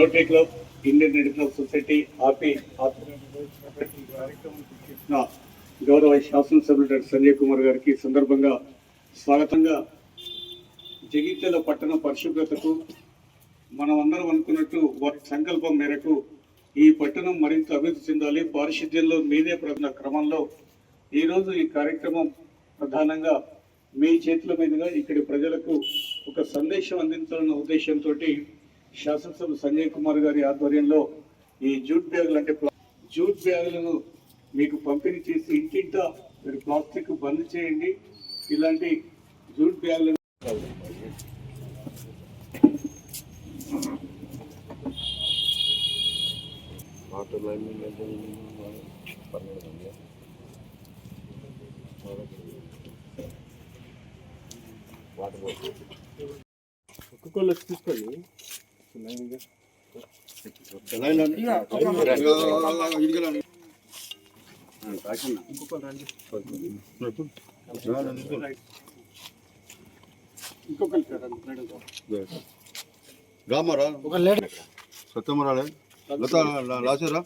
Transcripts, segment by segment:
Rotary club, Indian red cross society, RP కార్యక్రమం చేసిన గౌరవ శాసనసభ్యులు డాక్టర్ సంజయ్ కుమార్ గారికి సందర్భంగా స్వాగతంగా, జగిత్యాల పట్టణ పరిశుభ్రతకు మనం అందరం అనుకున్నట్టు వారి సంకల్పం మేరకు ఈ పట్టణం మరింత అభివృద్ధి చెందాలి, పారిశుద్ధ్యంలో మీదే ప్రధాన క్రమంలో ఈరోజు ఈ కార్యక్రమం ప్రధానంగా మీ చేతుల మీదుగా ఇక్కడి ప్రజలకు ఒక సందేశం అందించాలన్న ఉద్దేశంతో శాసనసభ సంజయ్ కుమార్ గారి ఆధ్వర్యంలో ఈ జూట్ బ్యాగులు అంటే జూట్ బ్యాగులను మీకు పంపిణీ చేసి ఇంటింటా మీరు ప్లాస్టిక్ బంద్ చేయండి. ఇలాంటి జూట్ బ్యాగులను ఒక్కొక్కళ్ళు తీసుకోండి. రామారా సత్యమరాలే లాసారా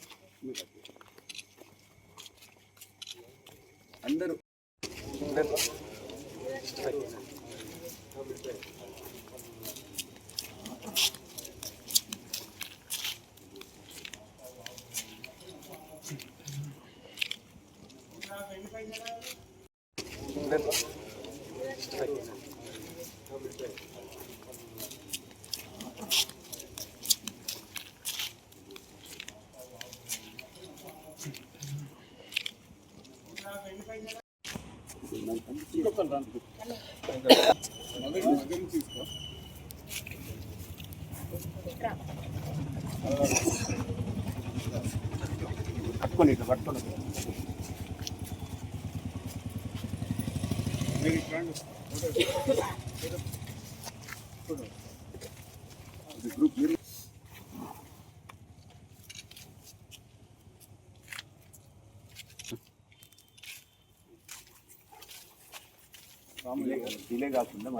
అందరూ పట్టుకోండి, ఇట్లా పట్టుకోండి. డిలే కాకుండా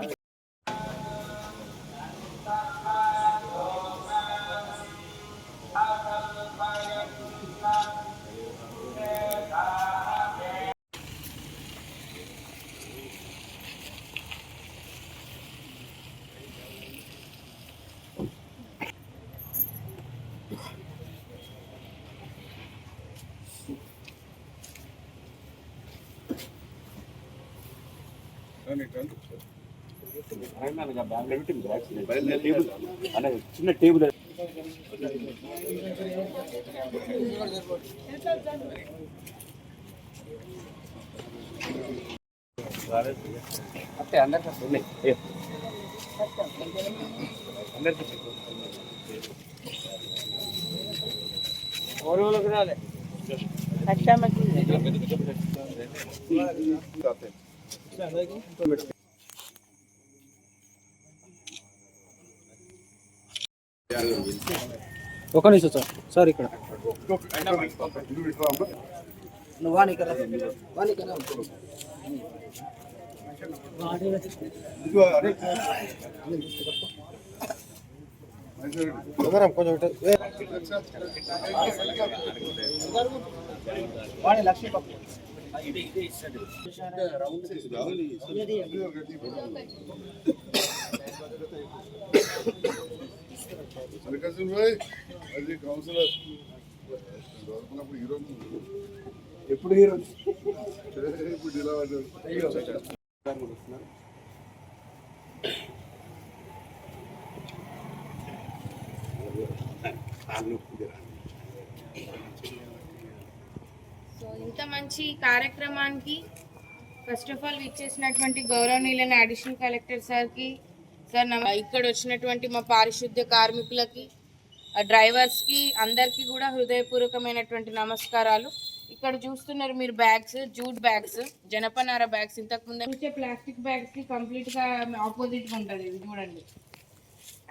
చిన్న టేబుల్ అంటే అందరికీ రాలే ఒక నిమిషం సార్ ఇక్కడ లక్ష్మీ కౌన్సిలర్ ఎప్పుడు హీరో ఇప్పుడు ఇలా సో ఇంత మంచి కార్యక్రమానికి ఫస్ట్ ఆఫ్ ఆల్ ఇచ్చేసినటువంటి గౌరవనీయులైన అడిషనల్ కలెక్టర్ సార్కి, సార్ ఇక్కడ వచ్చినటువంటి మా పారిశుద్ధ్య కార్మికులకి, డ్రైవర్స్కి, అందరికీ కూడా హృదయపూర్వకమైనటువంటి నమస్కారాలు. ఇక్కడ చూస్తున్నారు మీరు బ్యాగ్స్, జూట్ బ్యాగ్స్, జనపనార బ్యాగ్స్. ఇంతకుముందు చూసే ప్లాస్టిక్ బ్యాగ్స్కి కంప్లీట్గా ఆపోజిట్గా ఉంటుంది. ఇది చూడండి.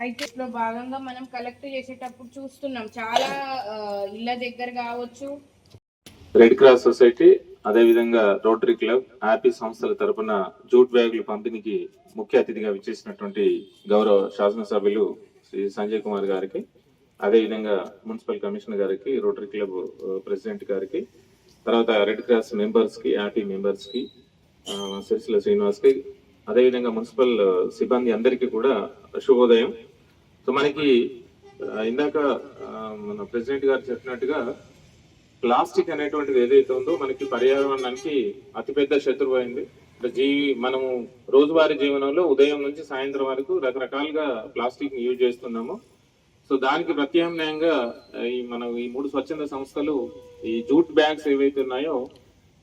అయితే ఇంట్లో భాగంగా మనం కలెక్ట్ చేసేటప్పుడు చూస్తున్నాం చాలా ఇళ్ళ దగ్గర కావచ్చు, రెడ్ క్రాస్ సొసైటీ, అదేవిధంగా రోటరీ క్లబ్, ఆర్పీ సంస్థల తరపున జూట్ బ్యాగులు పంపిణీకి ముఖ్య అతిథిగా విచ్చేసినటువంటి గౌరవ శాసనసభ్యులు శ్రీ సంజయ్ కుమార్ గారికి అదేవిధంగా మున్సిపల్ కమిషనర్ గారికి, రోటరీ క్లబ్ ప్రెసిడెంట్ గారికి, తర్వాత రెడ్ క్రాస్ మెంబర్స్కి, యాపీ మెంబర్స్కి, సిరిసిల్ల శ్రీనివాస్కి, అదేవిధంగా మున్సిపల్ సిబ్బంది అందరికీ కూడా శుభోదయం. సో మనకి ఇందాక మన ప్రెసిడెంట్ గారు చెప్పినట్టుగా ప్లాస్టిక్ అనేటువంటిది ఏదైతే ఉందో మనకి పర్యావరణానికి అతిపెద్ద శత్రువు అయింది. మనము రోజువారీ జీవనంలో ఉదయం నుంచి సాయంత్రం వరకు రకరకాలుగా ప్లాస్టిక్ ని యూజ్ చేస్తున్నాము. సో దానికి ప్రత్యామ్నాయంగా మనం ఈ 3 స్వచ్ఛంద సంస్థలు ఈ జూట్ బ్యాగ్స్ ఏవైతే ఉన్నాయో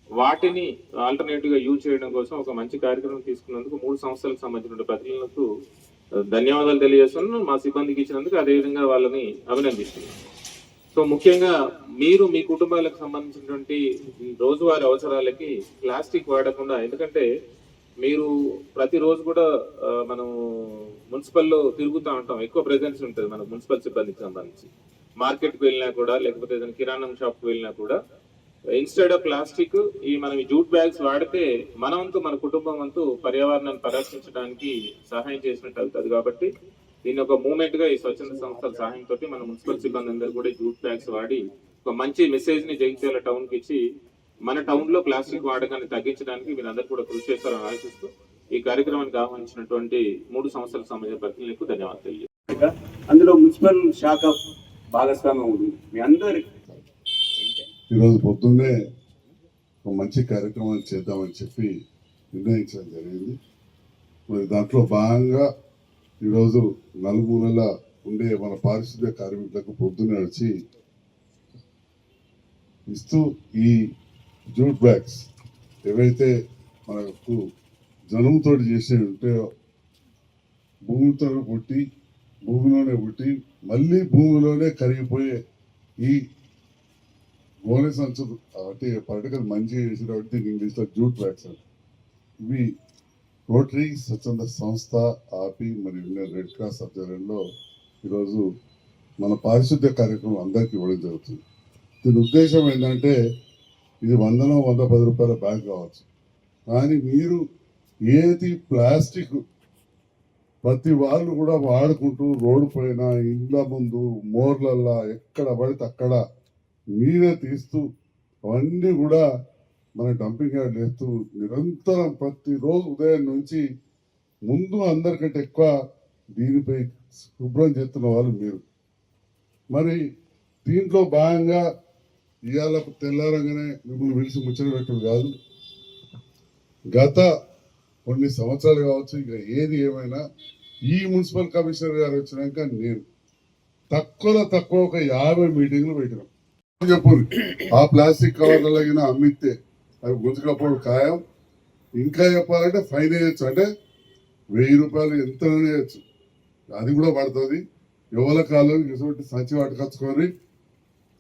వాటిని ఆల్టర్నేటివ్ గా యూజ్ చేయడం కోసం ఒక మంచి కార్యక్రమం తీసుకున్నందుకు 3 సంస్థలకు సంబంధించిన ప్రతినిధులకు ధన్యవాదాలు తెలియజేస్తున్నాను. మా సిబ్బందికి ఇచ్చినందుకు అదేవిధంగా వాళ్ళని అభినందిస్తున్నాను. సో ముఖ్యంగా మీరు మీ కుటుంబాలకు సంబంధించినటువంటి రోజువారీ అవసరాలకి ప్లాస్టిక్ వాడకుండా, ఎందుకంటే మీరు ప్రతిరోజు కూడా మనం మున్సిపల్లో తిరుగుతూ ఉంటాం, ఎక్కువ ప్రెజెన్స్ ఉంటుంది మన మున్సిపల్ సిబ్బందికి సంబంధించి. మార్కెట్కి వెళ్ళినా కూడా, లేకపోతే ఏదైనా కిరాణం షాప్కి వెళ్ళినా కూడా ఇన్స్టెడ్ ఆఫ్ ప్లాస్టిక్ మనం ఈ జూట్ బ్యాగ్స్ వాడితే మన వంతు, మన కుటుంబం వంతు పర్యావరణాన్ని పరిరక్షించడానికి సహాయం చేసినట్టు అవుతుంది. కాబట్టి దీన్ని ఒక మూవ్మెంట్ గా ఈ స్వచ్ఛంద సంస్థల సహాయంతో మన మున్సిపల్ సిబ్బంది అందరూ కూడా జూట్ బ్యాగ్స్ వాడి ఒక మంచి మెసేజ్ ని జగిత్యాల టౌన్ కి ఇచ్చి మన టౌన్ లో ప్లాస్టిక్ వాడకాన్ని తగ్గించడానికి మీరందరూ కూడా కృషి చేస్తారని ఆశిస్తూ ఈ కార్యక్రమానికి ఆహ్వానించినటువంటి 3 సంస్థలకు సంబంధించిన ప్రతినిధులకు ధన్యవాదాలు తెలియజేస్తాను. అందులో మున్సిపల్ శాఖ భాగస్వామ్యం ఉంది. మీ అందరి ఈరోజు పొద్దున్నే ఒక మంచి కార్యక్రమాన్ని చేద్దామని చెప్పి నిర్ణయించడం జరిగింది. మరి దాంట్లో భాగంగా ఈరోజు నలుమూలల ఉండే మన పారిశుద్ధ్య కార్మికులకు పొద్దున్నే వచ్చి ఇస్తూ ఈ జూట్ బ్యాగ్స్ ఏవైతే మనకు జనంతో చేసి ఉంటాయో, భూమితో పుట్టి భూమిలోనే పుట్టి మళ్ళీ భూమిలోనే కరిగిపోయే ఈ గోనె సంచు అంటే పొలిటికల్ మంచి చేసినటువంటి ఇంగ్లీష్లో జూట్ బ్యాగ్స్ అని, ఇవి రోటరీ స్వచ్ఛంద సంస్థ ఆపి మరియు ఇండియన్ రెడ్ క్రాస్ ఆధ్వర్యంలో ఈరోజు మన పారిశుద్ధ్య కార్యక్రమం అందరికీ ఇవ్వడం జరుగుతుంది. దీని ఉద్దేశం ఏంటంటే ఇది 100-110 రూపాయల బ్యాగ్ కావచ్చు, కానీ మీరు ఏది ప్లాస్టిక్ ప్రతి వాళ్ళు కూడా వాడుకుంటూ రోడ్డు పైన, ఇండ్ల ముందు, మోర్లల్లా ఎక్కడ పడితే అక్కడ మీరే తీస్తూ అవన్నీ కూడా మన డంపింగ్ యార్డ్ వేస్తూ నిరంతరం ప్రతిరోజు ఉదయం నుంచి ముందు అందరికంటే ఎక్కువ దీనిపై శుభ్రం చేస్తున్న వాళ్ళు మీరు. మరి దీంట్లో భాగంగా ఇవాళ తెల్లారంగానే మిమ్మల్ని పిలిచి ముచ్చట పెట్టడం కాదు, గత కొన్ని సంవత్సరాలు కావచ్చు, ఇక ఏది ఏమైనా ఈ మున్సిపల్ కమిషనర్ గారు వచ్చినాక నేను తక్కువ ఒక 50 మీటింగ్లు పెట్టినాం. చెప్పు ఆ ప్లాస్టిక్ కవర్లగిన అమ్మితే అవి గుంజుకపోవడం ఖాయం. ఇంకా చెప్పాలంటే ఫైన్ వేయచ్చు, అంటే 1000 రూపాయలు ఎంత వేయచ్చు, అది కూడా పడుతుంది. ఎవల కాలం ఇటువంటి సంచి పట్టుకొచ్చుకొని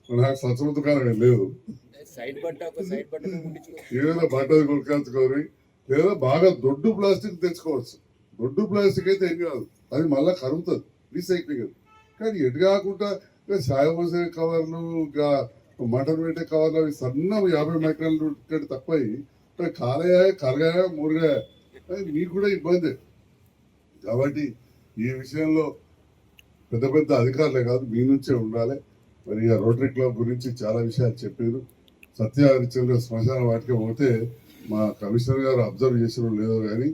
నాకు సత్సవ దుకాణం లేదు, ఏదైనా బట్టలు కొనుక్కొచ్చుకొని లేదా బాగా దొడ్డు ప్లాస్టిక్ తెచ్చుకోవచ్చు. దొడ్డు ప్లాస్టిక్ అయితే ఏం కాదు, అది మళ్ళీ కరుగుతుంది, రీసైక్లింగ్. కానీ ఎటు కాకుండా చాయ్ పోసే కవర్లు, ఇంకా మటన్ పెట్టే కవర్లు అవి సన్న 50 మైక్రాన్లు తక్కువ కాలయా కరగాయా మురుగాయా, మీకు కూడా ఇబ్బంది. కాబట్టి ఈ విషయంలో పెద్ద పెద్ద అధికారులే కాదు, మీ నుంచే ఉండాలి. మరి ఆ రోటరీ క్లబ్ గురించి చాలా విషయాలు చెప్పారు. సత్యహరిచంద్ర శ్మశాన వాటికి పోతే మా కమిషనర్ గారు అబ్జర్వ్ చేసిన లేదో కానీ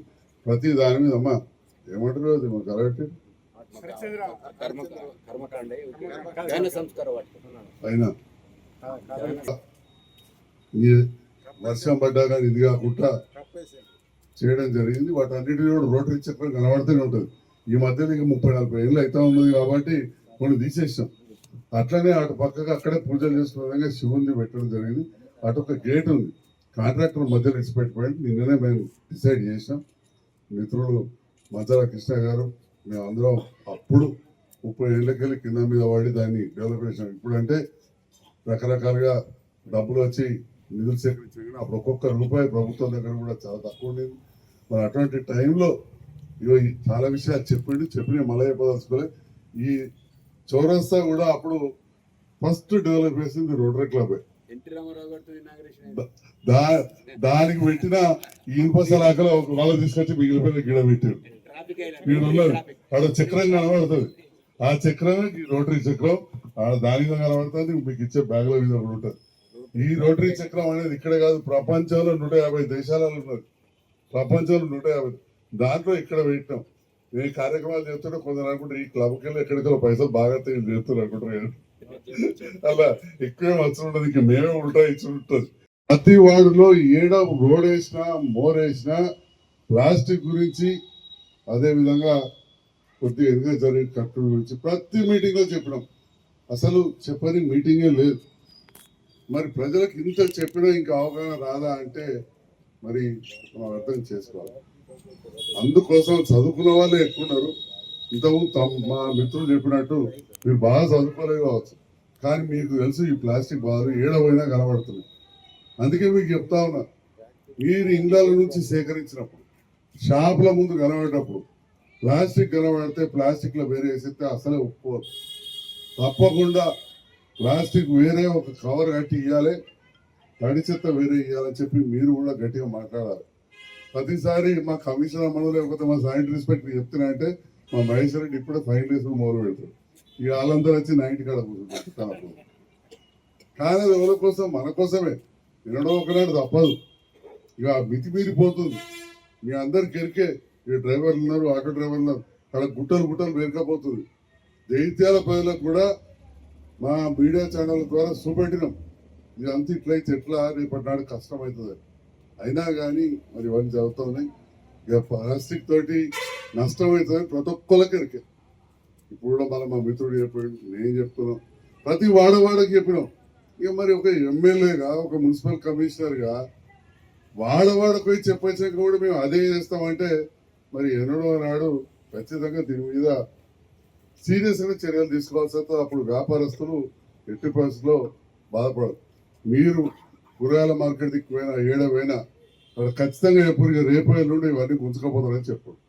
ప్రతి దాని మీద అమ్మా ఏమంటారు అది మాకు కరెక్ట్ అయినా వర్షం పడ్డా కానీ ఇది కాకుండా చేయడం జరిగింది. వాటన్నిటిని కూడా రోటరీ చక్రం కనబడుతూనే ఉంటుంది. ఈ మధ్యలో ఇంకా 30-40 ఏళ్ళు అయితే ఉన్నది కాబట్టి కొన్ని తీసేసాం. అట్లనే అటు పక్కగా అక్కడే పూజలు చేసుకునే విధంగా శివుని పెట్టడం జరిగింది. అటు ఒక గేట్ ఉంది, కాంట్రాక్టర్ మధ్యలో ఇచ్చిపెట్టిపోయి నిన్ననే మేము డిసైడ్ చేసాం. మిత్రులు మధ్యల కృష్ణ గారు మేమందరం అప్పుడు 30 ఏళ్ళకెళ్ళి కింద మీద పడి దాన్ని డెవలప్ చేసాం. ఇప్పుడంటే రకరకాలుగా డబ్బులు వచ్చి నిధులు సేకరించారు, అప్పుడు ఒక్కొక్క రూపాయి ప్రభుత్వం దగ్గర కూడా చాలా తక్కువ ఉండేది. మరి అటువంటి టైంలో ఇగో చాలా విషయాలు చెప్పిన మళ్ళీ చెప్పదలుచుకోలే. ఈ చౌరస్తా కూడా అప్పుడు ఫస్ట్ డెవలప్ చేసింది రోటరీ క్లబ్. దానికి పెట్టిన ఇనుప సలాకలో ఒక వాళ్ళ తీసుకొచ్చి మిగిలిపోయిన గిడ పెట్టారు. వీడు అక్కడ చక్రం కనబడుతుంది, ఆ చక్రమే ఈ రోటరీ చక్రం దాని మీద కనబడుతుంది, మీకు ఇచ్చే బ్యాగ్ లో మీద కూడా ఉంటుంది. ఈ రోటరీ చక్రం అనేది ఇక్కడే కాదు, ప్రపంచంలో 150 దేశాలలో ఉన్నది. ప్రపంచంలో 150 దాంట్లో ఇక్కడ పెట్టినాం. నేను కార్యక్రమాలు చేస్తుంటే కొందరు అనుకుంటారు ఈ క్లబ్కి వెళ్ళి ఎక్కడికో పైసలు బాగా చేస్తున్నారు అనుకుంటారు. అలా ఎక్కువ వచ్చి ఉంటుంది, ఇంక మేమే ఉంటా ఇచ్చి ఉంటుంది. ప్రతి వార్డులో ఏడ రోడ్ వేసినా మోర్ వేసినా ప్లాస్టిక్ గురించి, అదే విధంగా కొద్దిగా ఎదుగా జరిగే ఖర్చుల గురించి ప్రతి మీటింగ్ లో చెప్పినాం. అసలు చెప్పని మీటింగే లేదు. మరి ప్రజలకు ఇంత చెప్పినా ఇంకా అవగాహన రాదా అంటే మరి మనం అర్థం చేసుకోవాలి. అందుకోసం చదువుకున్న వాళ్ళే ఎక్కువ ఉన్నారు. ఇంతకుముందు మా మిత్రులు చెప్పినట్టు మీరు బాగా చదువుకోలేదు కావచ్చు, కానీ మీకు తెలుసు ఈ ప్లాస్టిక్ బాధలు ఏడవైనా కనబడుతుంది. అందుకే మీకు చెప్తా ఉన్నా, మీరు ఇండ్ల నుంచి సేకరించినప్పుడు షాపుల ముందు కనబడేటప్పుడు ప్లాస్టిక్ కనబడితే ప్లాస్టిక్ లో వేరే వేసిస్తే అసలే ఒప్పుకోరు. తప్పకుండా ప్లాస్టిక్ వేరే ఒక కవర్ కట్టి ఇవ్వాలి, తడి చెత్త వేరే ఇవ్వాలని చెప్పి మీరు కూడా గట్టిగా మాట్లాడాలి. ప్రతిసారి మా కమిషనర్ మనం లేకపోతే మా శానిటరీ ఇన్స్పెక్టర్ చెప్తున్నా అంటే మా మహేశ్వర రెడ్డి ఇప్పుడే ఫైన్ వేసుకుని మొదలు పెడతారు. ఇక వాళ్ళందరూ వచ్చి 90 కాడ కూర్చుంటారు. కానీ అది ఎవరి కోసం? మన కోసమే. వినడం ఒకనాడు తప్పదు, ఇక మితిమీరిపోతుంది. మీ అందరికి ఎరికే, ఈ డ్రైవర్లు ఉన్నారు, ఆటో డ్రైవర్లు ఉన్నారు, అక్కడ గుట్టలు పేరుకపోతుంది. జైత్యాల ప్రజలకు కూడా మా మీడియా ఛానల్ ద్వారా చూపెట్టినాం, ఇదంతా ఇట్లయితే ఎట్లా రేపటి నాడు కష్టమవుతుంది. అయినా కానీ మరి ఇవన్నీ జరుగుతున్నాయి. ఇక ప్లాస్టిక్ తోటి నష్టం అవుతుందని ప్రతి ఒక్కరికి ఎరికే. ఇప్పుడు కూడా మన మా మిత్రుడు చెప్పాడు, నేను చెప్తున్నాం, ప్రతి వాడవాడకి చెప్పినాం. ఇక మరి ఒక ఎమ్మెల్యేగా, ఒక మున్సిపల్ కమిషనర్గా వాడవాడకు పోయి చెప్పొచ్చాక కూడా మేము అదే చేస్తామంటే మరి ఎన్నడో నాడు ఖచ్చితంగా దీని మీద సీరియస్ గా చర్యలు తీసుకోవాల్సి వస్తుంది. అప్పుడు వ్యాపారస్తులు ఎట్టి పరిస్థితుల్లో బాధపడరు. మీరు కూరగాయల మార్కెట్ దిక్కుపోయినా ఏడవైనా అక్కడ ఖచ్చితంగా ఎప్పుడు రేపు నుండి ఇవన్నీ గుంజుకపోతారని చెప్పారు.